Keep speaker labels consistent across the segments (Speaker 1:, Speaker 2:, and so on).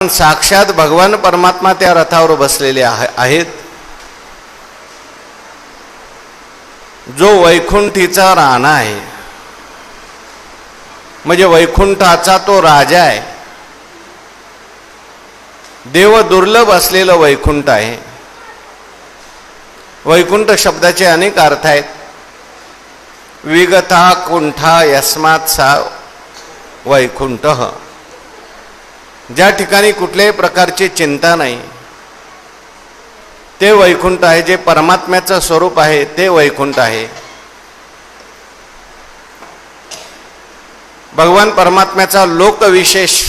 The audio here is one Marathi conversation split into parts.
Speaker 1: साक्षात भगवान परमात्मा त्या रथावर बसलेले आहेत, जो वैकुंठीचा राणा आहे, म्हणजे वैकुंठाचा तो राजा आहे. देव दुर्लभ असलेलं वैकुंठ आहे. वैकुंठ शब्दाचे अनेक अर्थ आहेत. विगता कुंठा यस्मात् सा वैकुंठ, ज्या ठिकाणी कुठल्याही प्रकारची चिंता नाही ते वैकुंठ आहे. जे परमात्म्याचं स्वरूप आहे ते वैकुंठ आहे. भगवान परमात्म्याचा लोकविशेष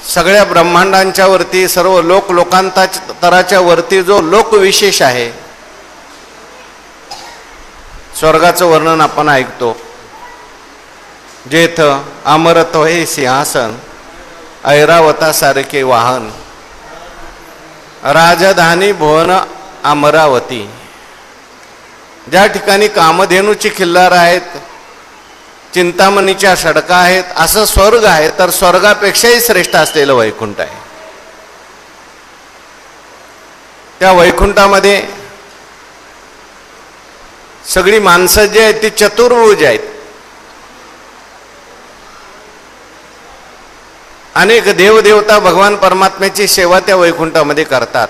Speaker 1: सगळ्या ब्रह्मांडांच्या वरती, सर्व लोकांतराच्या वरती जो लोकविशेष आहे, स्वर्गाचं वर्णन आपण ऐकतो. जेथ अमरत्व हे सिंहासन, ऐरावतासारखे वाहन, राजधानी भुवन अमरावती. ज्या ठिकाणी कामधेनूची खिल्लार आहेत, चिंतामणीच्या सडका आहेत, असं स्वर्ग आहे. तर स्वर्गापेक्षाही श्रेष्ठ असलेलं वैकुंठ आहे. त्या वैकुंठामध्ये सगळी माणसं जी आहेत ती चतुर्भुज आहेत. अनेक देवदेवता भगवान परमात्म्याची सेवा त्या वैकुंठामध्ये करतात.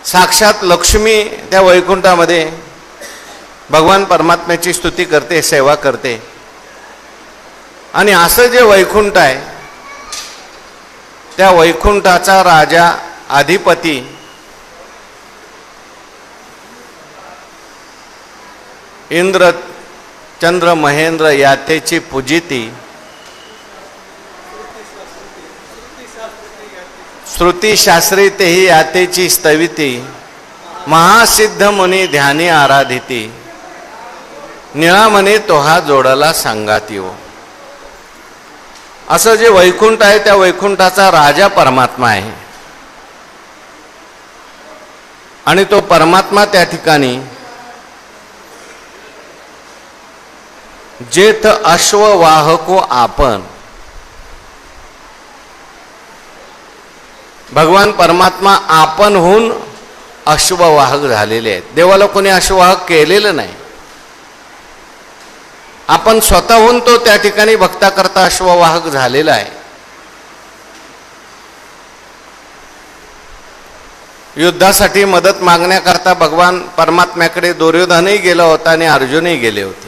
Speaker 1: साक्षात लक्ष्मी त्या वैकुंठामध्ये भगवान परमात्म्याची स्तुती करते, सेवा करते. आणि असं जे वैकुंठ आहे, त्या वैकुंठाचा राजा, अधिपती इंद्र, चंद्र, महेंद्र यातेची पूजिती, श्रुती शास्त्री तेही यातेची स्तविती, महासिद्ध मुनी ध्यानी आराधिती, निळामणी तोहा जोडला सांगाती हो. असं जे वैकुंठ आहे, त्या वैकुंठाचा राजा परमात्मा आहे. आणि तो परमात्मा त्या ठिकाणी जेथ अश्ववाहको आपण, भगवान परमात्मा आपण होऊन अश्ववाहक झालेले आहेत. देवाला कोणी अश्ववाहक केलेलं नाही. आपण स्वतःहून तो त्या ठिकाणी भक्ताकरता अश्ववाहक झालेला आहे. युद्धासाठी मदत मागण्याकरता भगवान परमात्म्याकडे दुर्योधनही गेला होता आणि अर्जुनही गेले होते.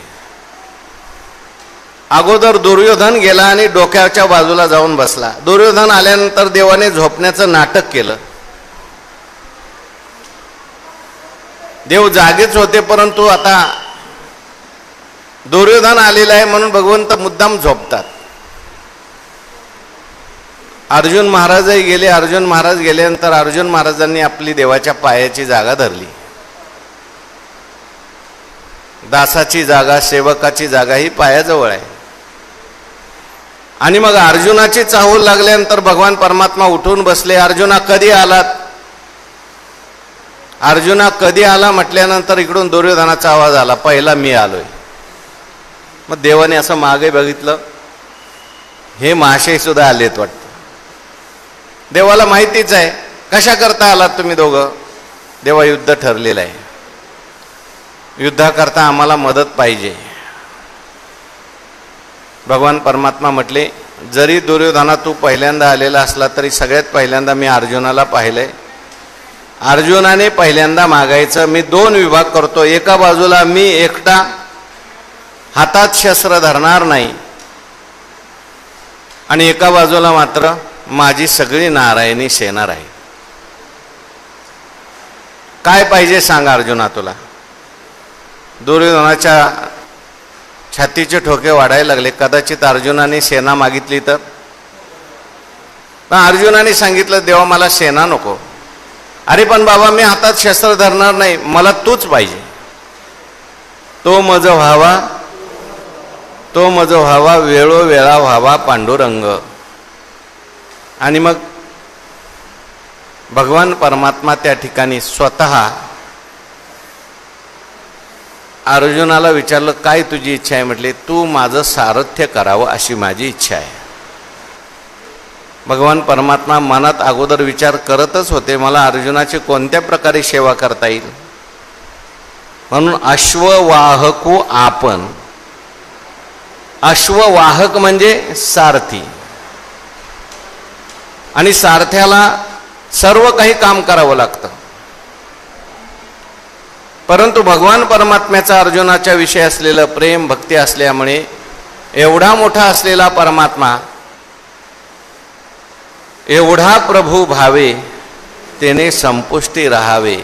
Speaker 1: अगोदर दुर्योधन गेला आणि डोक्याच्या बाजूला जाऊन बसला. दुर्योधन आल्यानंतर देवाने झोपण्याचं नाटक केलं. देव जागेच होते, परंतु आता दुर्योधन आलेला आहे म्हणून भगवंत मुद्दाम झोपतात. अर्जुन महाराजही गेले. अर्जुन महाराज गेल्यानंतर अर्जुन महाराजांनी आपली देवाच्या पायाची जागा धरली. दासाची जागा, सेवकाची जागा ही पायाजवळ आहे. आणि मग अर्जुनाची चाहूल लागल्यानंतर भगवान परमात्मा उठून बसले. अर्जुना कधी आलात? अर्जुना कधी आला म्हटल्यानंतर इकडून दुर्योधनाचा आवाज आला, पहिला मी आलोय. मग देवाने असं मागे बघितलं, हे महाशय सुद्धा आलेत वाटतं. देवाला माहितीच आहे कशा करता आलात तुम्ही दोघं. देवा, युद्ध ठरलेलं आहे, युद्धाकरता आम्हाला मदत पाहिजे. भगवान परमात्मा म्हटले, जरी दुर्योधना तू पहिल्यांदा आलेला असला तरी सगळ्यात पहिल्यांदा मी अर्जुनाला पाहिलंय. अर्जुनाने पहिल्यांदा मागायचं. मी दोन विभाग करतो. एका बाजूला मी एकटा हातात शस्त्र धरणार नाही, आणि एका बाजूला मात्र माझी सगळी नारायणी सेना राहील. काय पाहिजे सांग अर्जुना तुला. दुर्योधनाच्या छातीचे ठोके वाढायला लागले. कदाचित अर्जुनाने सेना मागितली तर. पण अर्जुनाने सांगितलं, देवा मला सेना नको. अरे पण बाबा, मी हातात शस्त्र धरणार नाही, मला तूच पाहिजे. तो मज व्हावा, तो मज व्हावा, वेळोवेळा व्हावा पांडुरंग. आणि मग भगवान परमात्मा त्या ठिकाणी स्वतः अर्जुनाला विचारलं, काय तुझी इच्छा आहे? म्हटले, तू माझं सारथ्य करावं अशी माझी इच्छा आहे. भगवान परमात्मा मनात अगोदर विचार करतच होते, मला अर्जुनाची कोणत्या प्रकारे सेवा करता येईल. म्हणून अश्ववाहको आपण. अश्ववाहक म्हणजे सारथी, आणि सारथ्याला सर्व काही काम करावं लागतं. परंतु भगवान परमात्म्याचा अर्जुनाच्या विषयी असलेलं प्रेम भक्ती असल्यामुळे एवढा मोठा असलेला परमात्मा, एवढा प्रभू भावे तेने संपुष्टी राहावे,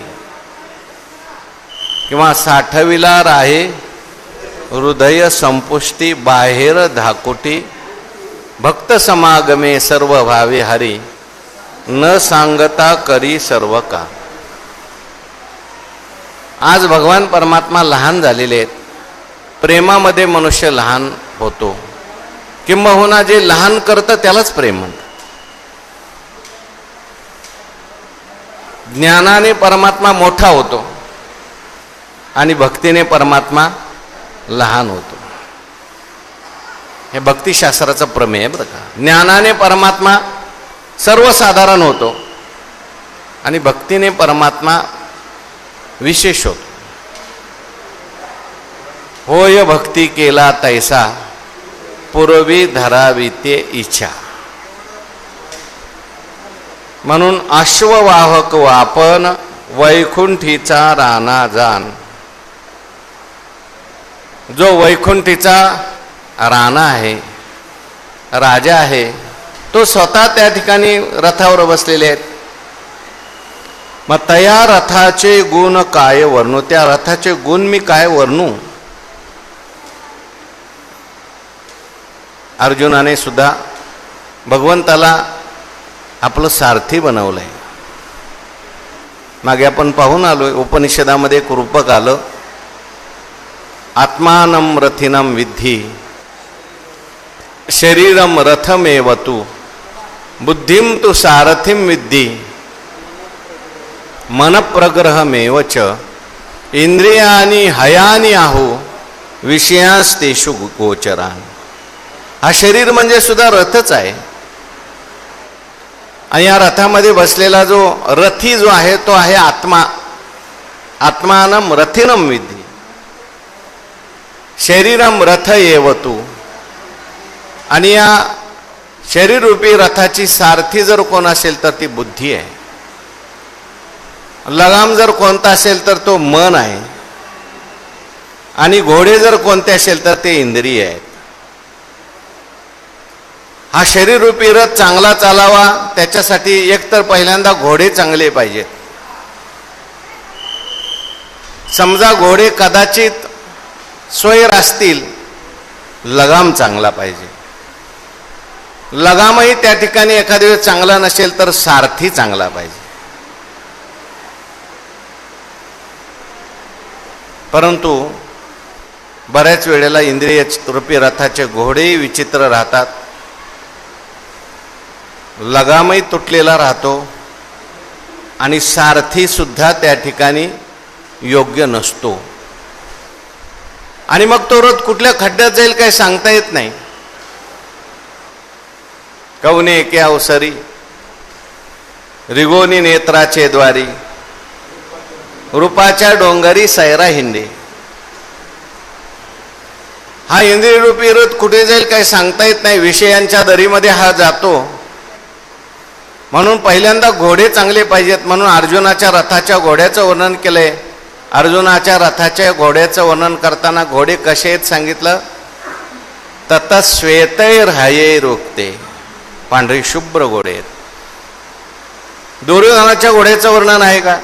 Speaker 1: किंवा साठविला राहे हृदय संपुष्टी बाहेर धाकोटी, भक्त समागमे सर्व भावे हरी, न सांगता करी सर्व का. आज भगवान परमात्मा लहान झालेले आहेत. प्रेमामध्ये मनुष्य लहान होतो, किंबहुना जे लहान करतं त्यालाच प्रेम म्हणतात. ज्ञानाने परमात्मा मोठा होतो आणि भक्तीने परमात्मा लहान होतो. हे भक्तिशास्त्राचं प्रमेय आहे बरं का. ज्ञानाने परमात्मा सर्वसाधारण होतो आणि भक्तीने परमात्मा विशेष होतो. होय भक्ती केला तैसा पूर्वी धरावी ते इच्छा. म्हणून अश्ववाहक आपण वैकुंठीचा राणा जाण. जो वैकुंठीचा राणा आहे, राजा आहे, तो स्वतः त्या ठिकाणी रथावर बसलेले आहेत. मग तया रथाचे गुण काय वर्णू. त्या रथाचे गुण मी काय वर्णू. अर्जुनाने सुद्धा भगवंताला आपलं सारथी बनवलंय. मागे आपण पाहून आलोय, उपनिषदामध्ये एक रूपक आलं, आत्मानं रथिनं विद्धी शरीरम रथमेव तू बुद्धिम तू सारथिम विद्धी मनप्रग्रहमेव च इंद्रियानी हयानी आहो विषयांस्तेषु गोचरान. हा शरीर म्हणजे सुद्धा रथच आहे. आणि या रथामध्ये बसलेला जो रथी जो आहे तो आहे आत्मा. आत्मानं रथिनं विद्धी शरीरम रथ एव तू. आणि या शरीररूपी रथाची सारथी जर कोण असेल तर ती बुद्धी आहे. लगाम जर कोणता असेल तर तो मन आहे. आणि घोडे जर कोणते असेल तर ते इंद्रिय आहेत. हा शरीररूपी रथ चांगला चालावा त्याच्यासाठी एकतर पहिल्यांदा घोडे चांगले पाहिजेत. समजा घोडे कदाचित स्वैर असतील, लगाम चांगला पाहिजे. लगामही त्या ठिकाणी एखाद्या वेळेस चांगला नसेल तर सारथी चांगला पाहिजे. परंतु बऱ्याच वेळेला इंद्रिय रूपी रथाचे घोडेही विचित्र राहतात, लगामही तुटलेला राहतो आणि सारथी सुद्धा त्या ठिकाणी योग्य नसतो. आणि मग तो रथ कुठल्या खड्ड्यात जाईल काही सांगता येत नाही. कवने के अवसरी रिगोनी नेत्राचे द्वारी रूपाच्या डोंगरी सैरा हिंडे. हा इंद्रिय रूपी रथ कुठे जाईल काही सांगता येत नाही. विषयांच्या दरीमध्ये हा जातो. म्हणून पहिल्यांदा घोडे चांगले पाहिजेत. म्हणून अर्जुनाच्या रथाच्या घोड्याचं वर्णन केलंय. अर्जुनाच्या रथाच्या घोड्याचं वर्णन करताना घोडे कसे आहेत सांगितलं. तत श्वेतैर हये रोखते. पांढरी शुभ्र घोडे आहेत. दुर्योधनाच्या घोड्याचं वर्णन आहे का.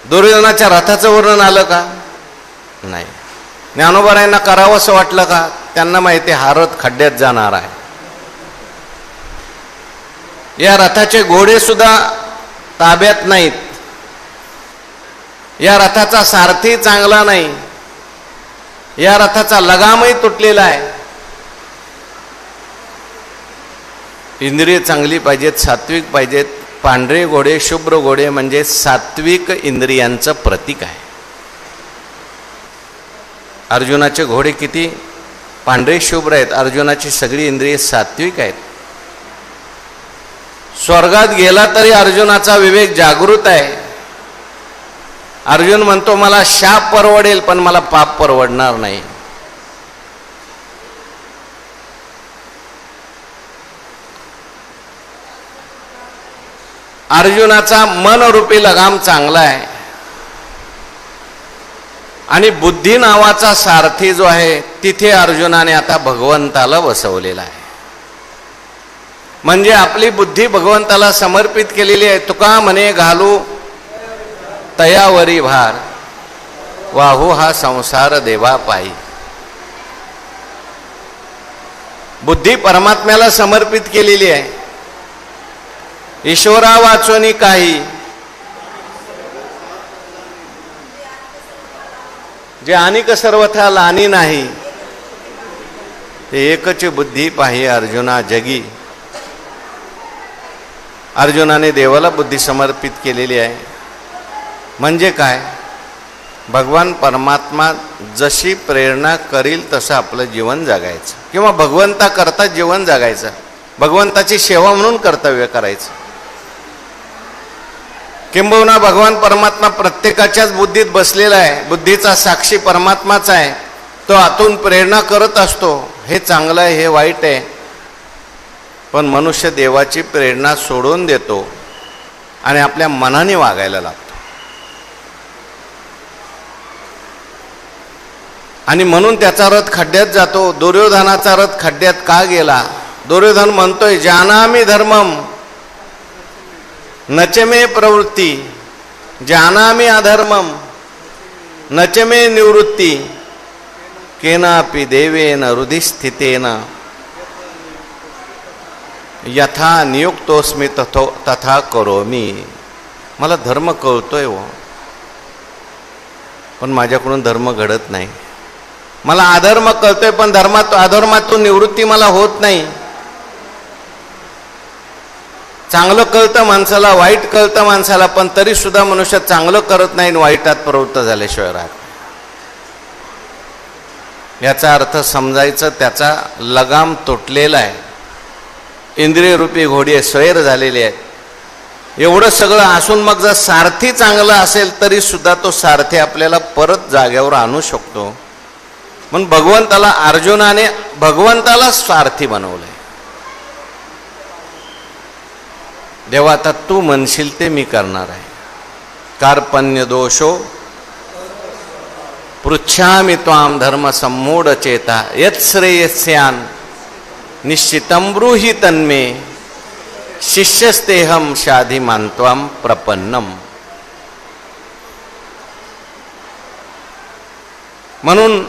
Speaker 1: दुर्योधनाच्या रथाचं वर्णन आलं का नाही. ज्ञानोबारायांना करावं असं वाटलं का. त्यांना माहिती हा रथ खड्ड्यात जाणार आहे. या रथाचे घोडे सुद्धा ताब्यात नाहीत. या रथाचा सारथी चांगला नाही. या रथाचा लगामही तुटलेला आहे. इंद्रिय चांगली पाहिजेत, सात्विक पाहिजेत, पांढरे घोडे, शुभ्र घोडे म्हणजे सात्विक इंद्रियांचं प्रतीक आहे. अर्जुनाचे घोडे किती पांढरे शुभ्र आहेत. अर्जुनाची सगळी इंद्रिये सात्विक आहेत. स्वर्गात गेला तरी अर्जुनाचा विवेक जागृत आहे. अर्जुन म्हणतो मला शाप परवडेल पण मला पाप परवडणार नाही. अर्जुनाचा मनरूपी लगाम चांगला आहे आणि बुद्धी नावाचा सारथी जो आहे तिथे अर्जुनाने आता भगवंताला बसवलेला आहे. म्हणजे आपली बुद्धी भगवंताला समर्पित केलेली आहे. तुका म्हणे घालू तयावरी भार, वाहू हा संसार देवा पायी. बुद्धी परमात्म्याला समर्पित केलेली आहे. ईश्वरा वाचोनी काही, जे अनिक सर्वथा लानी नाही, ते एकच बुद्धी पाही अर्जुना जगी. अर्जुनाने देवाला बुद्धी समर्पित केलेली आहे. म्हणजे काय? भगवान परमात्मा जशी प्रेरणा करील तसं आपलं जीवन जगायचं किंवा भगवंता करता जीवन जगायचं. भगवंताची सेवा म्हणून कर्तव्य करायचं. किंबहुना भगवान परमात्मा प्रत्येकाच्याच बुद्धीत बसलेला आहे. बुद्धीचा साक्षी परमात्माच आहे. तो आतून प्रेरणा करत असतो. हे चांगलं आहे, हे वाईट आहे. पण मनुष्य देवाची प्रेरणा सोडून देतो आणि आपल्या मनाने वागायला लागतो. आणि म्हणून त्याचा रथ खड्ड्यात जातो. दुर्योधनाचा रथ खड्ड्यात का गेला? दुर्योधन म्हणतोय जानामि धर्मम नचमे प्रवृत्ती, जानामि अधर्मम नचमे निवृत्ती, केनापि देवेन हृदि स्थितेन यथा नियुक्तोस्मि तथा करोमि. मला धर्म कळतोय हो, पण माझ्याकडून धर्म घडत नाही. मला अधर्म कळतोय पण अधर्मातून निवृत्ती मला होत नाही. चांगलं कळतं माणसाला, वाईट कळतं माणसाला, पण तरी सुद्धा मनुष्य चांगलं करत नाही, वाईटात प्रवृत्त झाल्याशिवाय राहत. याचा अर्थ समजायचं, त्याचा लगाम तुटलेला आहे. इंद्रिय रूपी घोडे स्वैर झालेले आहेत. एवढं सगळं असून मग जर सारथी चांगला असेल तरी सुद्धा तो सारथी आपल्याला परत जागेवर आणू शकतो. म्हणून भगवंताला, अर्जुनाने भगवंताला सारथी बनवलंय. देवा आता तू म्हणशील ते मी करणार आहे. कार्पण्य दोषो पृच्छामि त्वाम धर्म सम्मूढ चेता यत्श्रेयस्यान निश्चितं ब्रूहि तन्मे शिष्यस्तेहम शाधि मान्त्वाम प्रपन्नम. म्हणून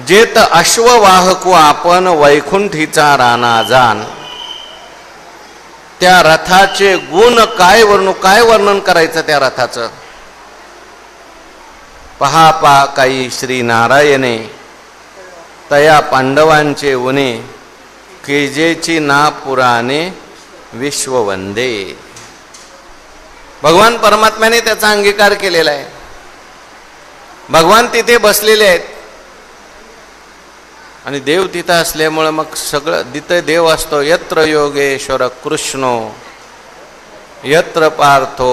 Speaker 1: जेत अश्ववाहकू आपण वैकुंठीचा राणा जाण, त्या रथाचे गुण काय वर्णन करायचं त्या रथाचं? पहा पहा काही श्री नारायणे तया पांडवांचे उणे, केजेची ना पुराणे विश्ववंदे. भगवान परमात्म्याने त्याचा अंगीकार केलेला आहे. भगवान तिथे बसलेले आहेत आणि देव तिथं असल्यामुळे मग सगळं तिथे देव असतो. यत्र योगेश्वर कृष्णो यत्र पार्थो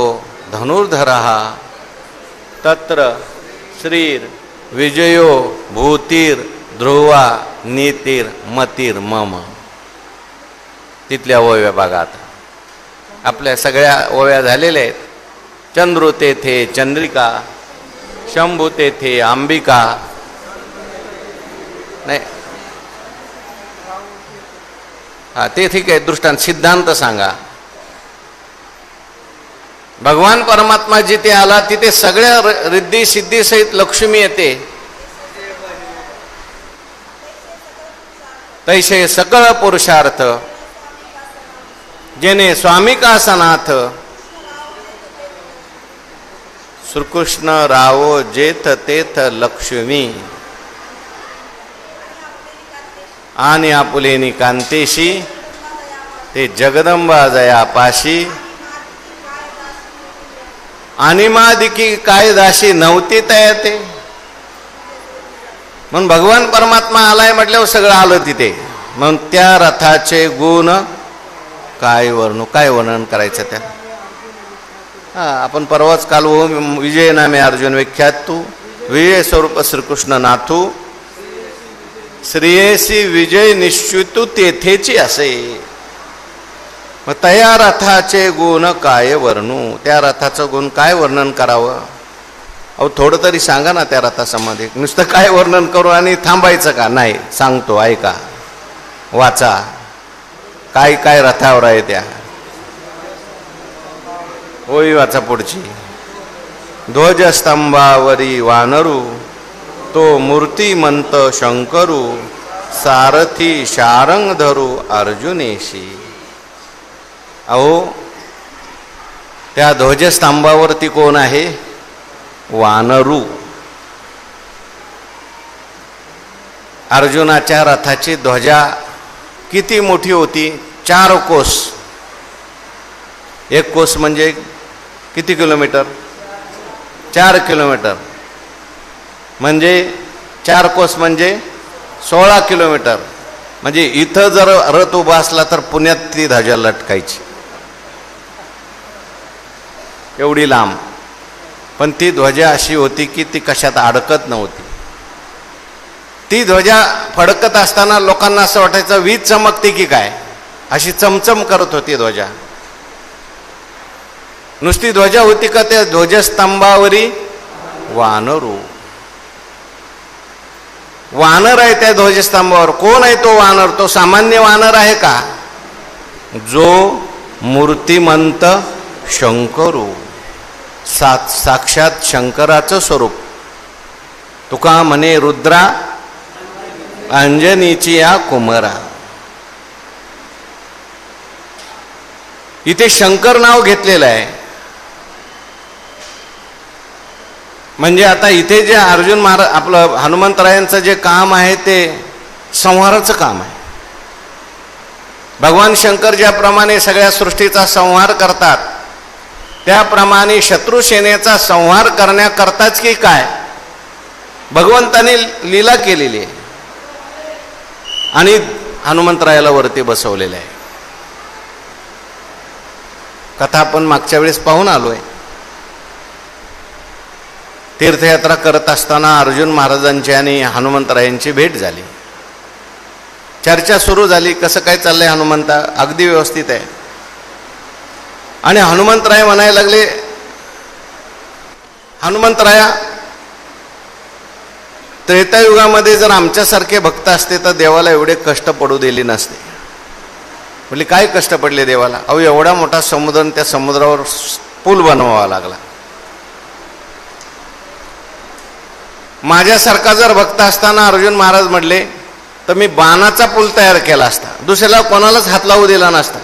Speaker 1: धनुर्धरः तत्र श्रीर विजयो भूतीर ध्रुवा नीतीर मतीर मम. तिथल्या ओव्या भागात आपल्या सगळ्या ओव्या झालेल्या आहेत. चंद्रू तेथे चंद्रिका, शंभू तेथे अंबिका. नाही हा ते ठीक आहे. दृष्टांत सिद्धांत सांगा. भगवान परमात्मा जिथे आला तिथे सगळ्या रिद्धी सिद्धी सहित लक्ष्मी येते. तैसे सकळ पुरुषार्थ जेने स्वामी का सनाथ, श्रीकृष्ण रावो जेथ तेथ लक्ष्मी, आणि आपुलेनी कांतेशी ते जगदंबा जया पाशी animadiki काय दाशी नव्हती तया ते. म्हणून भगवान परमात्मा आलाय म्हटल्यावर सगळं आलं तिथे. म्हणून त्या रथाचे गुण काय वर्णन करायचं त्या. आपण परवाच काल विजय नामे अर्जुन विख्यात तू विजय स्वरूप श्रीकृष्ण नाथू श्रेयसी विजय निश्चितू तेथेची असे. मग त्या रथाचे गुण काय वर्णू, त्या रथाचं गुण काय वर्णन करावं. अहो थोडं तरी सांगा ना त्या रथासंबंधी. नुसतं काय वर्णन करू आणि थांबायचं का. नाही, सांगतो ऐका, वाचा काय काय रथावर आहे त्या. होई वाचा पुढची. ध्वजस्तंभावरी वानरू तो मूर्तिमंत शंकरू सारथी शारंग धरू अर्जुनेशी. अहो त्या ध्वजस्तंभावरती कोण आहे. वानरू. अर्जुनाच्या रथाची ध्वजा किती मोठी होती. 4 कोस. 1 कोस म्हणजे किती किलोमीटर. 4 किलोमीटर म्हणजे 4 कोस म्हणजे 16 किलोमीटर. म्हणजे इथं जर रथ उभा असला तर पुण्यात ती ध्वजा लटकायची, एवढी लांब. पण ती ध्वजा अशी होती की ती कशात अडकत नव्हती. ती ध्वजा फडकत असताना लोकांना असं वाटायचं वीज चमकते की काय, अशी चमचम करत होती ध्वजा. नुसती ध्वजा होती का, त्या ध्वजस्तंभावरी वानरू. वानर आहे त्या ध्वजस्तंभावर. कोण आहे तो वानर. तो सामान्य वानर आहे का. जो मूर्तिमंत शंकरू, साक्षात शंकराचं स्वरूप. तुका म्हणे रुद्रा अंजनीची या कुमरा. इथे शंकर नाव घेतलेलं आहे. म्हणजे आता इथे जे अर्जुन महाराज आपलं हनुमंतरायांचं जे काम आहे ते संहाराचं काम आहे. भगवान शंकर ज्याप्रमाणे सगळ्या सृष्टीचा संहार करतात त्याप्रमाणे शत्रुसेनेचा संहार करण्याकरताच की काय भगवंताने लीला केलेली आहे आणि हनुमंतरायाला वरती बसवलेलं आहे. कथा आपण मागच्या वेळेस पाहून आलोय. तीर्थयात्रा करत असताना अर्जुन महाराजांची आणि हनुमंतरायांची भेट झाली. चर्चा सुरू झाली. कसं काय चाललंय हनुमंता. अगदी व्यवस्थित आहे. आणि हनुमंतराय म्हणायला लागले, हनुमंतराया त्रेतायुगामध्ये जर आमच्यासारखे भक्त असते तर देवाला एवढे कष्ट पडू दिले नसते. म्हणजे काय कष्ट पडले देवाला. अहो एवढा मोठा समुद्र, त्या समुद्रावर पूल बनवावा लागला. माझ्यासारखा जर भक्त असताना अर्जुन महाराज म्हटले तर मी बाणाचा पूल तयार केला असता. दुसऱ्याला कोणालाच हात लावू दिला नसता.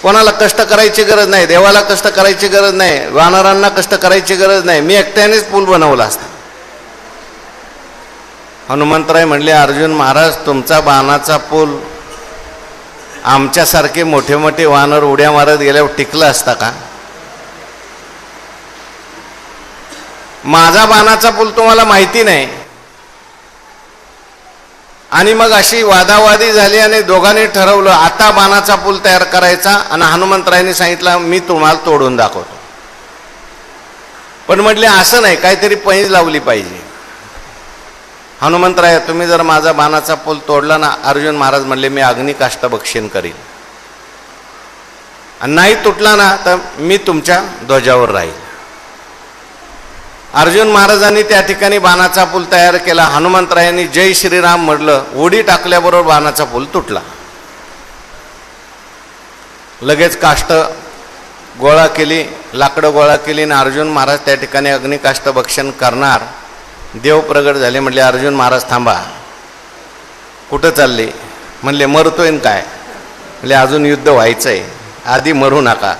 Speaker 1: कोणाला कष्ट करायची गरज नाही. देवाला कष्ट करायची गरज नाही. वानरांना कष्ट करायची गरज नाही. मी एकट्यानेच पूल बनवला असता. हनुमंतराय म्हणले, अर्जुन महाराज तुमचा बाणाचा पूल आमच्यासारखे मोठे मोठे वानर उड्या मारत गेल्यावर टिकला असता का. माझा बाणाचा पूल तुम्हाला माहिती नाही. आणि मग अशी वादावादी झाली आणि दोघांनी ठरवलं आता बाणाचा पूल तयार करायचा. आणि हनुमंतरायांनी सांगितलं मी तुम्हाला तोडून दाखवतो. पण म्हटले असं नाही, काहीतरी पैज लावली पाहिजे. हनुमंतराय तुम्ही जर माझा बाणाचा पूल तोडला ना, अर्जुन महाराज म्हणले मी अग्निकाष्ट बक्षीण करीन. आणि नाही तुटला ना तर मी तुमच्या ध्वजावर राहील. अर्जुन महाराजांनी त्या ठिकाणी बाणाचा पूल तयार केला. हनुमंतरायांनी जय श्रीराम म्हटलं. उडी टाकल्याबरोबर बाणाचा पूल तुटला. लगेच काष्ट गोळा केली, लाकडं गोळा केली आणि अर्जुन महाराज त्या ठिकाणी अग्निकाष्ट भक्षण करणार. देव प्रगट झाले. म्हटले अर्जुन महाराज थांबा. कुठं चालले. म्हणले मरतोय न काय. म्हणले अजून युद्ध व्हायचंय, आधी मरू नका.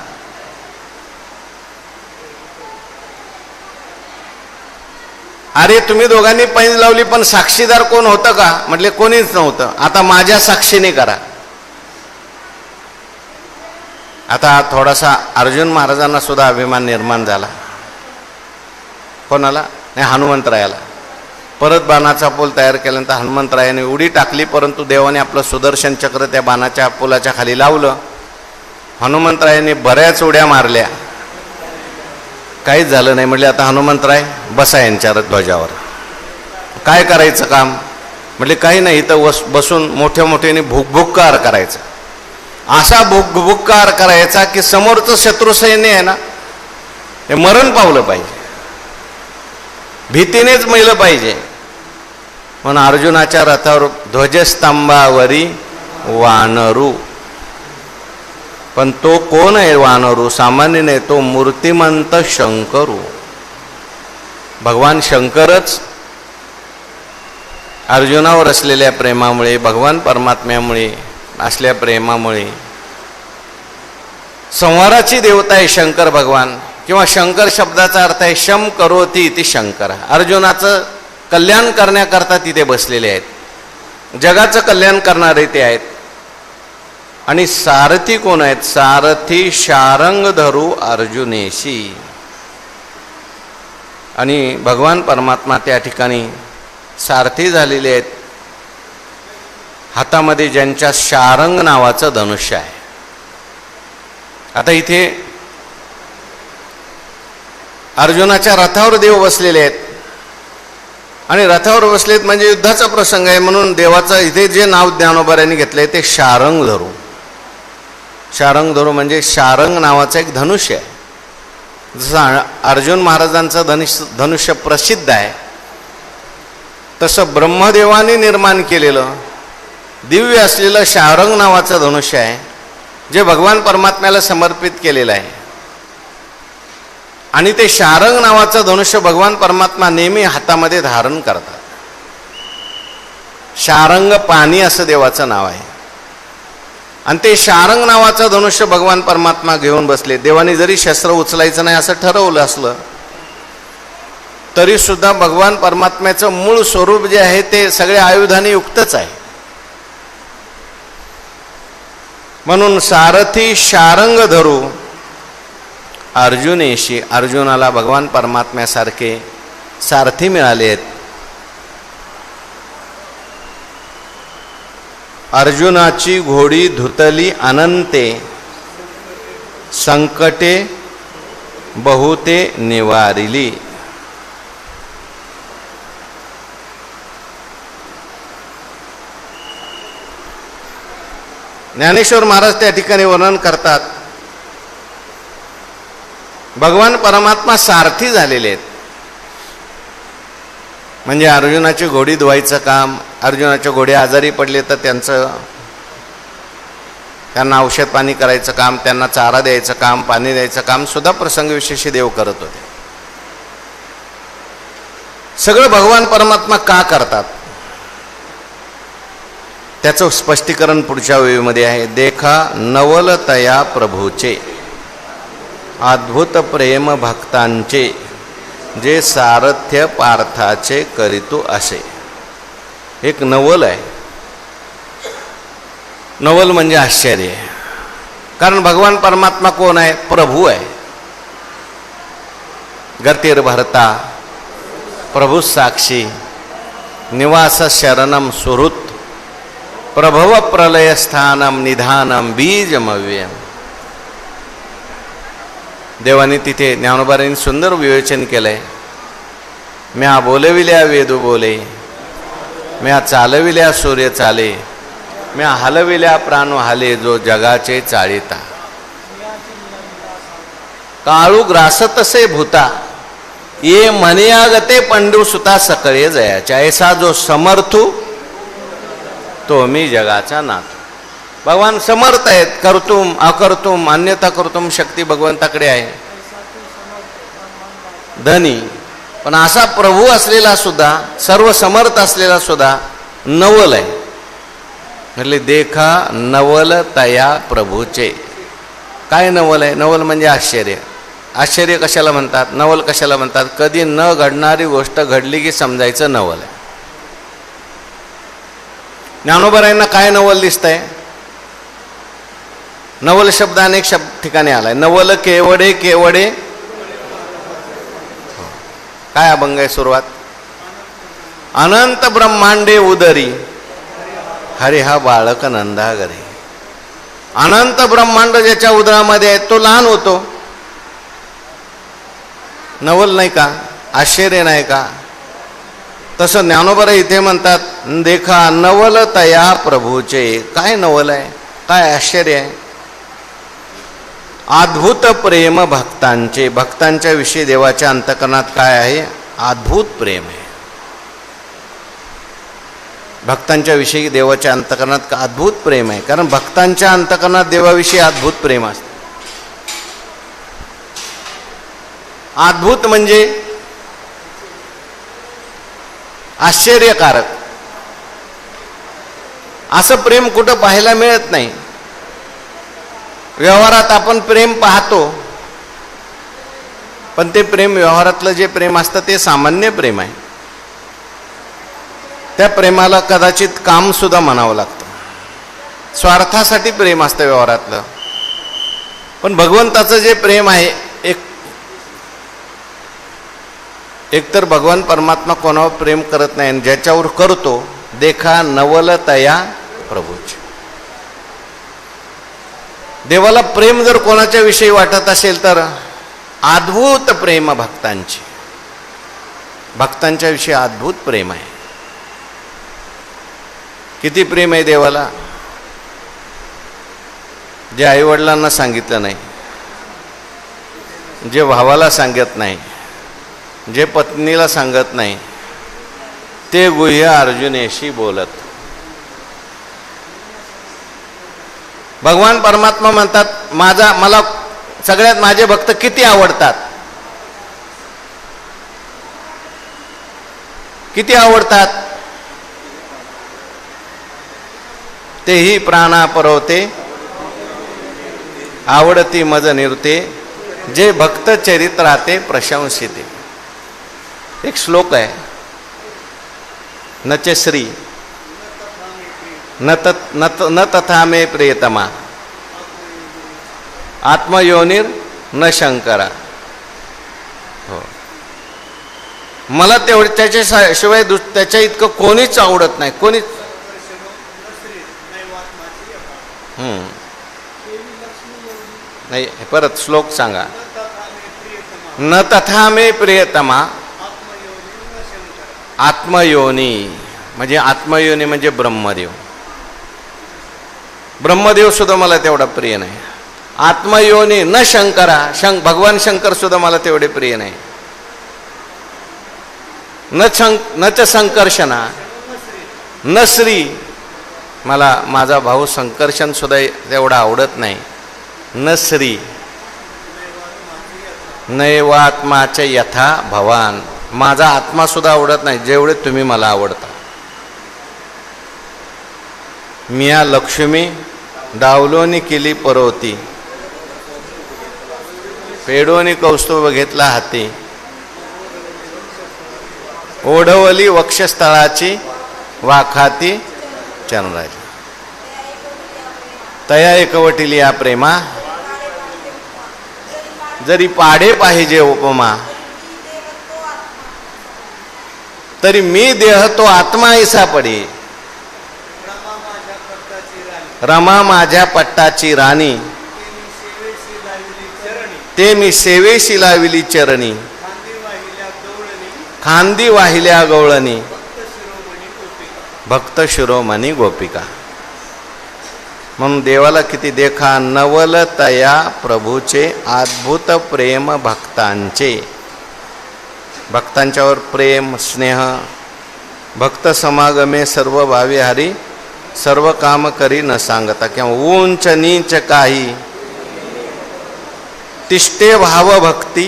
Speaker 1: अरे तुम्ही दोघांनी पैज लावली पण साक्षीदार कोण होतं का. म्हटले कोणीच नव्हतं. आता माझ्या साक्षीने करा. आता थोडासा अर्जुन महाराजांना सुद्धा अभिमान निर्माण झाला. कोणाला? नाही, हनुमंतरायाला. परत बाणाचा पूल तयार केल्यानंतर हनुमंतरायाने उडी टाकली, परंतु देवाने आपलं सुदर्शन चक्र त्या बाणाच्या पुलाच्या खाली लावलं. हनुमंतरायाने बऱ्याच उड्या मारल्या, काहीच झालं नाही. म्हटले आता हनुमंतराय बसा यांच्या ध्वजावर, काय करायचं काम? म्हटले काही नाही, इथं बसून मोठ्या मोठ्याने भुकभुक्कार करायचा. असा भुकभुक्कार करायचा की समोरचं शत्रू सैन्य आहे ना, हे मरण पावलं पाहिजे, भीतीनेच मेलं पाहिजे. म्हणून अर्जुनाच्या रथावर ध्वजस्तंभावरी वानरू. पण तो कोण आहे वानरू? सामान्य नाही, तो मूर्तिमंत शंकरू. भगवान शंकरच अर्जुनावर असलेल्या प्रेमामुळे, भगवान परमात्म्यामुळे असलेल्या प्रेमामुळे, संहाराची देवता आहे शंकर भगवान, किंवा शंकर शब्दाचा अर्थ आहे शम करोती इति शंकर. अर्जुनाचं कल्याण करण्याकरता तिथे बसलेले आहेत, जगाचं कल्याण करणारे ते आहेत. आणि सारथी कोण आहेत? सारथी शारंग धरू अर्जुनेशी. आणि भगवान परमात्मा त्या ठिकाणी सारथी झालेले आहेत, हातामध्ये ज्यांच्या शारंग नावाचं धनुष्य आहे. आता इथे अर्जुनाच्या रथावर देव बसलेले आहेत, आणि रथावर बसलेत म्हणजे युद्धाचा प्रसंग आहे, म्हणून देवाचं इथे जे नाव ज्ञानोबाऱ्यांनी घेतलंय ते शारंग धरू. शारंग धरू म्हणजे शारंग नावाचं एक धनुष्य आहे. जसं अर्जुन महाराजांचं धनुष्य प्रसिद्ध आहे, तसं ब्रह्मदेवाने निर्माण केलेलं दिव्य असलेलं शारंग नावाचं धनुष्य आहे, जे भगवान परमात्म्याला समर्पित केलेलं आहे. आणि ते शारंग नावाचं धनुष्य भगवान परमात्मा नेहमी हातामध्ये धारण करतात. शारंग पाणी असं देवाचं नाव आहे, आणि ते शारंग नावाचं धनुष्य भगवान परमात्मा घेऊन बसले. देवाने जरी शस्त्र उचलायचं नाही असं ठरवलं असलं तरी सुद्धा भगवान परमात्म्याचं मूळ स्वरूप जे आहे ते सगळ्या आयुधाने युक्तच आहे. म्हणून सारथी शारंग धरू अर्जुनेशी. अर्जुनाला भगवान परमात्म्यासारखे सारथी मिळाले आहेत. अर्जुनाची घोडी धुतली अनंते, संकटे बहुते निवारिली. ज्ञानेश्वर महाराज त्या ठिकाणी वर्णन करतात, भगवान परमात्मा सारथी झालेले आहेत. म्हणजे अर्जुनाची घोडी धुवायचं काम, अर्जुनाच्या घोडे आजारी पडले तर त्यांना औषध पाणी करायचं काम, त्यांना चारा द्यायचं काम, पाणी द्यायचं काम सुद्धा प्रसंगविशेषी देव करत होते. सगळं भगवान परमात्मा का करतात त्याचं स्पष्टीकरण पुढच्या वेळीमध्ये आहे. देखा नवलतया प्रभूचे अद्भुत प्रेम भक्तांचे, जे सारथ्य पार्थाचे करीतू असे. एक नवल आहे. नवल म्हणजे आश्चर्य, कारण भगवान परमात्मा कोण आहे? प्रभू आहे. गतिर् भरता प्रभू साक्षी, निवास शरणम सुहृत, प्रभव प्रलय स्थानम निधानम बीजमव्यम. देवाने तिथे ज्ञानोबारांनी सुंदर विवेचन केलंय. म्या बोलविल्या वेदू बोले, म्या चालविल्या सूर्य चाले, म्या हलविल्या प्राण हाले, जो जगाचे चाळिता. काळू ग्रासतसे भूता, ये मनियागते पंडू सुता सकळे जयाच्या. ऐसा जो समर्थू तो मी जगाचा नाथ. भगवान समर्थ आहेत. कर्तुम अकर्तुम अन्यथा कर्तुम शक्ती भगवंताकडे आहे. धनी, पण असा प्रभू असलेला सुद्धा, सर्व समर्थ असलेला सुद्धा नवल आहे. म्हणजे देखा नवल तया प्रभूचे. काय नवल आहे? नवल म्हणजे आश्चर्य. आश्चर्य कशाला म्हणतात? नवल कशाला म्हणतात? कधी न घडणारी गोष्ट घडली की समजायचं नवल आहे. ज्ञानोबारायांना काय नवल दिसतंय? नवल शब्द अनेक ठिकाणी आलाय. नवल केवडे केवडे, काय अभंग आहे सुरुवात? अनंत ब्रह्मांडे उदरी, हरी हा बाळक नंदा घरी. अनंत ब्रह्मांड ज्याच्या उदरामध्ये आहे तो लहान होतो. नवल नाही का? आश्चर्य नाही का? तसं ज्ञानोबा इथे म्हणतात, देखा नवल तया प्रभूचे. काय नवल आहे, काय आश्चर्य आहे? अद्भुत प्रेम भक्तांचे. भक्तांच्या विषयी देवाच्या अंतकरणात काय आहे? अद्भुत प्रेम आहे. भक्तांच्या विषयी देवाच्या अंतकरणात अद्भुत प्रेम आहे. कारण भक्तांच्या अंतकरणात देवाविषयी अद्भुत प्रेम असते. अद्भुत म्हणजे आश्चर्यकारक. असं प्रेम कुठं पाहायला मिळत नाही. व्यवहारात आपण प्रेम पाहतो, पण ते प्रेम, व्यवहारातलं जे प्रेम असतं ते सामान्य प्रेम आहे. त्या प्रेमाला कदाचित काम सुद्धा म्हणावं लागतं. स्वार्थासाठी प्रेम असतं व्यवहारातलं. पण भगवंताचं जे प्रेम आहे, एक तर भगवान परमात्मा कोणावर प्रेम करत नाही, आणि ज्याच्यावर करतो, देखा नवल तया प्रभूचे. देवाला प्रेम जर कोणाच्या विषयी वाटत असेल तर अद्भुत प्रेम भक्तांची. भक्तांच्या विषयी अद्भुत प्रेम आहे. किती प्रेम आहे देवाला? जे आईवडिलांना सांगितलं नाही, जे भावाला सांगत नाही, जे पत्नीला सांगत नाही, ते गुह्य अर्जुनेशी बोलत. भगवान परमात्मा म्हणतात, मला सगळ्यात माझे भक्त किती आवडतात, किती आवडतात. तेही प्राणा परवते, आवडती मज निवते, जे भक्त चरित्राते प्रशंसिते. एक श्लोक आहे, नच श्री न तथा मे प्रियतमा, आत्मयोनिर न शंकरा. हो, मला तेवढे त्याच्याशिवाय त्याच्या इतकं कोणीच आवडत नाही, कोणीच. नाही, परत श्लोक सांगा. न तथा मे प्रियतमा, आत्मयोनी. म्हणजे आत्मयोनी म्हणजे ब्रह्मदेव. ब्रह्मदेव सुद्धा मला तेवढा प्रिय नाही. आत्मयोनी न शंकरा, भगवान शंकर सुद्धा मला तेवढे प्रिय नाही. न च संकर्षणा, न श्री, मला माझा भाऊ संकर्षण सुद्धा तेवढा आवडत नाही. न श्री नैवात्माचे यथा भवान, माझा आत्मा सुद्धा आवडत नाही जेवढे तुम्ही मला आवडता. मिया लक्ष्मी डावलोनी केली परवती, पेडोनी कौस्तुभ घेतला हाती, ओढवली वक्षस्थळाची वाखाती चरणराजी. तया एकवटीली या प्रेमा, जरी पाढे पाहिजे उपमा, तरी मी देह तो आत्मा ऐसा पडी. रमा माझ्या पट्टाची राणी, ते मी सेवेशी लाविली चरणी, खांदी वाहिल्या गवळणी, भक्त शिरोमणी गोपिका. म्हणून देवाला किती देखा नवल तया प्रभूचे, अद्भुत प्रेम भक्तांचे. भक्तांच्यावर प्रेम स्नेह. भक्त समागमे सर्व भावी हरी, सर्व काम करी न सांगता. किंवा उंच नीच काही, तिष्ठे भाव भक्ती,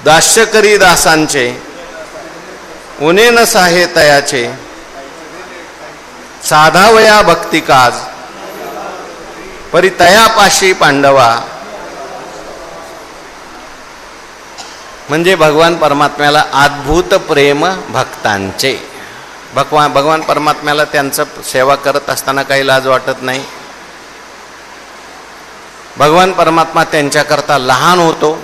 Speaker 1: दास्य करी दासांचे, उने न साहे तयाचे, साधावया भक्ती काज, परी तयापाशी पांडवा. म्हणजे भगवान परमात्म्याला अद्भुत प्रेम भक्तांचे. भगवान परमात्म्याला त्यांचं सेवा करत असताना काही लाज वाटत नाही. भगवान परमात्मा त्यांच्याकरता लहान होतो.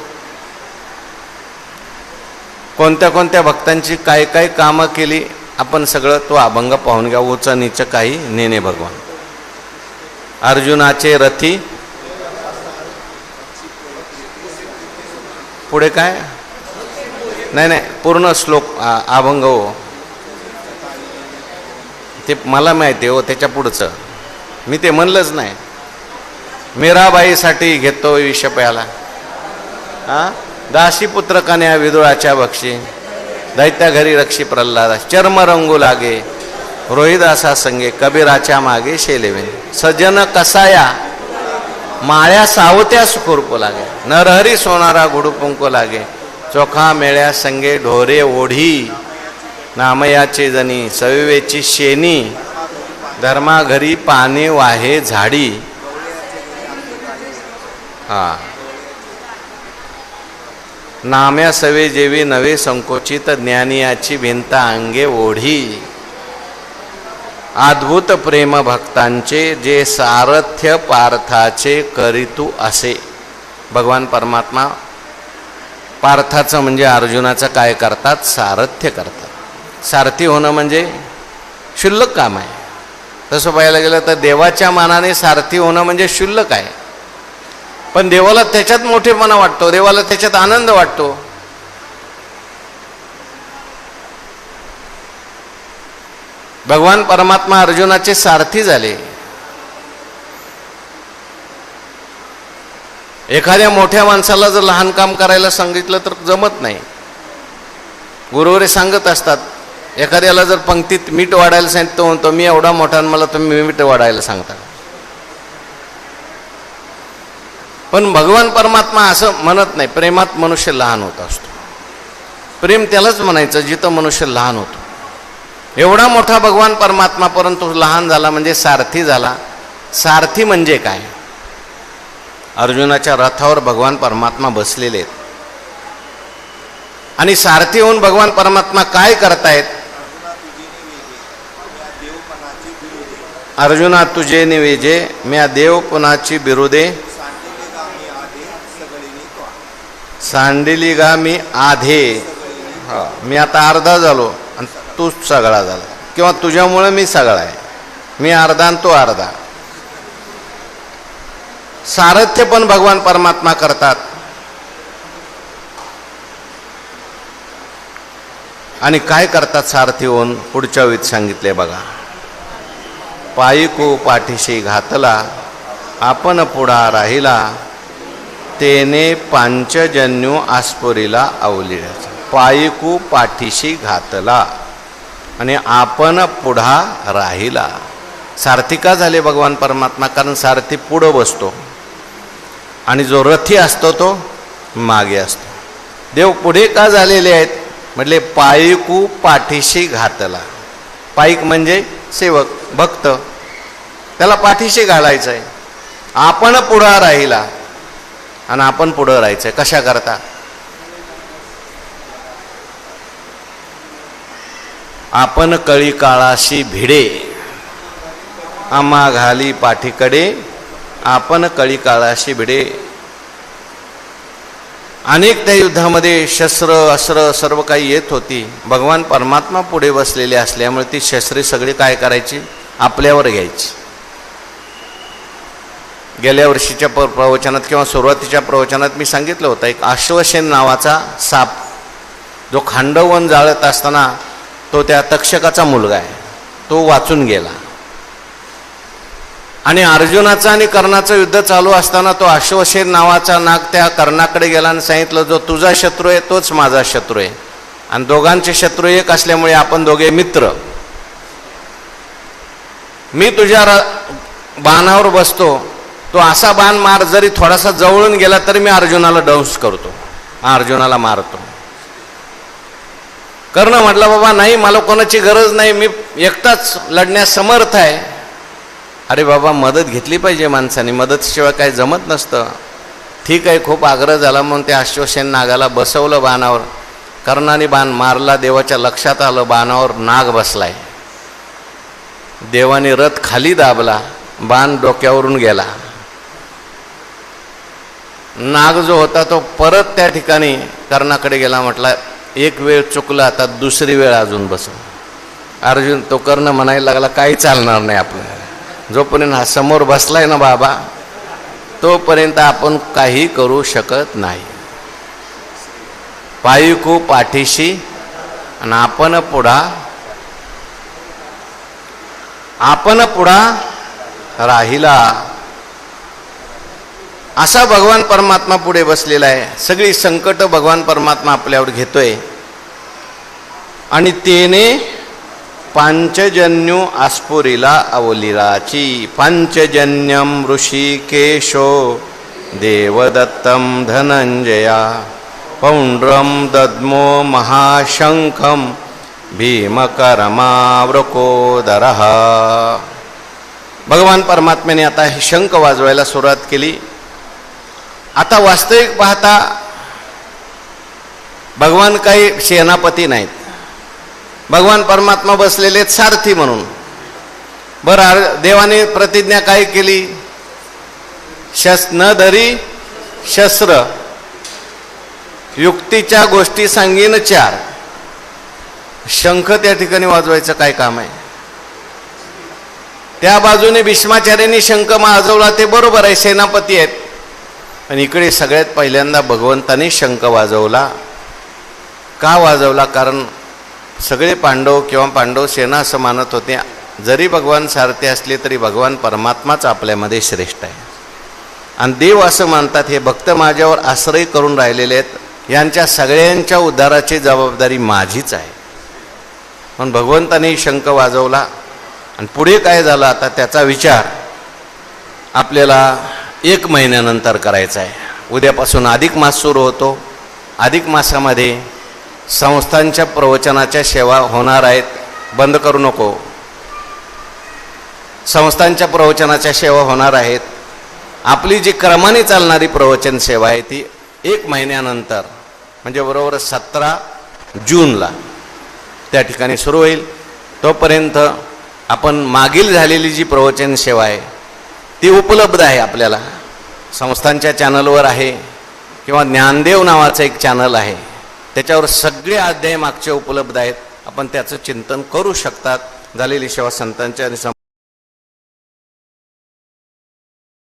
Speaker 1: कोणत्या कोणत्या भक्तांची काय काय कामं केली आपण सगळं तो अभंग पाहून घ्या. उच नीच काही नेने भगवान. अर्जुनाचे रथी, पुढे काय नाही नाही पूर्ण श्लोक अभंग हो ते मला माहिती हो, त्याच्या पुढचं मी ते म्हणलंच नाही. मीराबाईसाठी घेतो विष प्याला, दासीपुत्र कन्या विदुळाच्या बक्षी, दैत्या घरी रक्षी प्रल्हाद, चर्म रंगू लागे रोहिदासा संगे, कबीराच्या मागे शेलेवे, सज्जन कसाया माळ्या सावत्या सुखुरपू लागे, नरहरी सोनारा गुडुपुंको लागे, चोखा मेळ्या संगे ढोरे ओढी, नामयाचे जनी सविवेची शेनी, धर्मा घरी पाने वाहे झाडी. नाम्या सवे जेवी नवे संकोचित, ज्ञानियाची भिंत अंगे ओढी. अद्भुत प्रेम भक्तांचे जे सारथ्य पार्थाचे करीतू असे. भगवान परमात्मा पार्थाचं म्हणजे अर्जुनाचं काय करतात? सारथ्य करतात. सारथी होणं म्हणजे क्षुल्लक काम आहे. तसं पाहायला गेलं तर देवाच्या मानाने सारथी होणं म्हणजे क्षुल्लक आहे, पण देवाला त्याच्यात मोठेपणा वाटतो, देवाला त्याच्यात आनंद वाटतो. भगवान परमात्मा अर्जुनाचे सारथी झाले. एखाद्या मोठ्या माणसाला जर लहान काम करायला सांगितलं तर जमत नाही. गुरुवरे सांगत असतात, एखाद्याला जर पंक्तीत मीठ वाढायला सांगितलं म्हणतो मी एवढा मोठा मला तुम्ही मीठ वाढायला सांगता. पण भगवान परमात्मा असं म्हणत नाही. प्रेमात मनुष्य लहान होत असतो. प्रेम त्यालाच म्हणायचं जिथं मनुष्य लहान होतो. एवढा मोठा भगवान परमात्मा परंतु लहान झाला म्हणजे सारथी झाला. सारथी म्हणजे काय? अर्जुनाच्या रथावर भगवान परमात्मा बसलेले आहेत आणि सारथी होऊन भगवान परमात्मा काय करतायत? अर्जुना तुझे निवेजे म्या देव पुनाची बिरुदे, सांडिली गा मी आधे. मी आता अर्धा झालो आणि तूच सगळा झाला, किंवा तुझ्यामुळे मी सगळा आहे. मी अर्धा आणि तो अर्धा. सारथ्य पण भगवान परमात्मा करतात. आणि काय करतात सारथी होऊन? पुढच्या वेळी सांगितले बघा. पायिको पाठीशी घातला, आपण पुढा राहिला, तेने पांचजन्यू आस्पुरीला अवलिळाचा. पायिकू पाठीशी घातला आणि आपण पुढा राहिला. सारथी का झाले भगवान परमात्मा? कारण सारथी पुढं बसतो आणि जो रथी असतो तो मागे असतो. देव पुढे का झालेले आहेत? म्हटले पायिकू पाठीशी घातला. पायिक म्हणजे सेवक, भक्त, त्याला पाठीशी घालायचं आहे. आपण पुढा राहिला आणि आपण पुढं राहायचंय. कशा करता? आपण कळी काळाशी भिडे, आम्हा घाली पाठीकडे, आपण कळी काळाशी भिडे. अनेक त्या युद्धामध्ये शस्त्र अस्त्र सर्व काही येत होती. भगवान परमात्मा पुढे बसलेले असल्यामुळे ती शस्त्रे सगळी काय करायची? आपल्यावर घ्यायची. गेल्या वर्षीच्या प्रवचनात किंवा सुरुवातीच्या प्रवचनात मी सांगितलं होतं, एक अश्वसेन नावाचा साप जो खांडवन जाळत असताना तो त्या तक्षकाचा मुलगा आहे, तो वाचून गेला. आणि अर्जुनाचं आणि कर्णाचं युद्ध चालू असताना तो अश्वसेन नावाचा नाग त्या कर्णाकडे गेला आणि सांगितलं, जो तुझा शत्रू आहे तोच माझा शत्रू आहे आणि दोघांचे शत्रू एक असल्यामुळे आपण दोघे मित्र. मी तुझ्या बाणावर बसतो, तो असा बाण मार, जरी थोडासा जवळून गेला तरी मी अर्जुनाला दंश करतो, अर्जुनाला मारतो. कर्ण म्हटलं, बाबा नाही, मला कोणाची गरज नाही, मी एकटाच लढण्यास समर्थ आहे. अरे बाबा, मदत घेतली पाहिजे माणसाने, मदतीशिवाय काय जमत नसतं. ठीक आहे, खूप आग्रह झाला म्हणून त्या अश्वसेन नागाला बसवलं बाणावर. कर्णाने बाण मारला, देवाच्या लक्षात आलं बाणावर नाग बसलाय. देवाने रथ खाली दाबला, बाण डोक्यावरून गेला. नाग जो होता तो परत त्या ठिकाणी कर्णाकडे गेला, म्हटला एक वेळ चुकला, आता दुसरी वेळ अजून बसव. अर्जुन तो कर्ण म्हणायला लागला काही चालणार नाही आपलं, जोपर्यंत हा समोर बसलाय ना बाबा तोपर्यंत आपण काही करू शकत नाही. पायीकू पाठीशी आणि आपण पुढा राहिला. असा भगवान परमात्मा पुढे बसलेला आहे. सगळी संकट भगवान परमात्मा आपल्यावर घेतोय. आणि तेने पांचजन्यू आस्फुरिला अवलिराची. पांचजन्यम ऋषिकेशो देवदत्तम धनंजया पौंड्रम दद्मो महाशंखम भीमकरमावृकोदरः. भगवान परमात्म्याने आता हे शंख वाजवायला सुरुवात केली. आता वास्तविक पाहता भगवान काही सेनापती नाहीत, भगवान परमात्मा बसलेले सारथी म्हणून. बरं, देवाने प्रतिज्ञा काय केली? न धरी शस्त्र, युक्तीच्या गोष्टी सांगीन चार. शंख त्या ठिकाणी वाजवायचं काय काम आहे? त्या बाजूने भीष्माचार्यांनी शंख वाजवला ते बरोबर आहे, सेनापती आहेत. आणि इकडे सगळ्यात पहिल्यांदा भगवंताने शंख वाजवला. का वाजवला? कारण सगळे पांडव किंवा पांडव सेना असं मानत होते जरी भगवान सारथे असले तरी भगवान परमात्माच आपल्यामध्ये श्रेष्ठ आहे. आणि देव असं मानतात हे भक्त माझ्यावर आश्रय करून राहिलेले आहेत, यांच्या सगळ्यांच्या उद्धाराची जबाबदारी माझीच आहे. पण भगवंताने शंख वाजवला. आणि पुढे काय झालं आता त्याचा विचार आपल्याला 1 महिन्यानंतर करायचा आहे. उद्यापासून अधिक मास सुरू होतो. अधिक मासामध्ये संस्थांच्या प्रवचनाच्या सेवा होणार आहेत. बंद करू नको. संस्थांच्या प्रवचनाच्या सेवा होणार आहेत. आपली जी क्रमाने चालणारी प्रवचन सेवा आहे ती 1 महिन्यानंतर म्हणजे बरोबर 17 जूनला त्या ठिकाणी सुरू होईल. तोपर्यंत आपण मागील झालेली जी प्रवचन सेवा आहे ती उपलब्ध आहे आपल्याला. संस्थांच्या चॅनलवर आहे किंवा ज्ञानदेव नावाचं एक चॅनल आहे, त्याच्यावर सगळे अध्याय मागचे उपलब्ध आहेत. आपण त्याचं चिंतन करू शकतात. झालेली सेवा संतांच्या आणि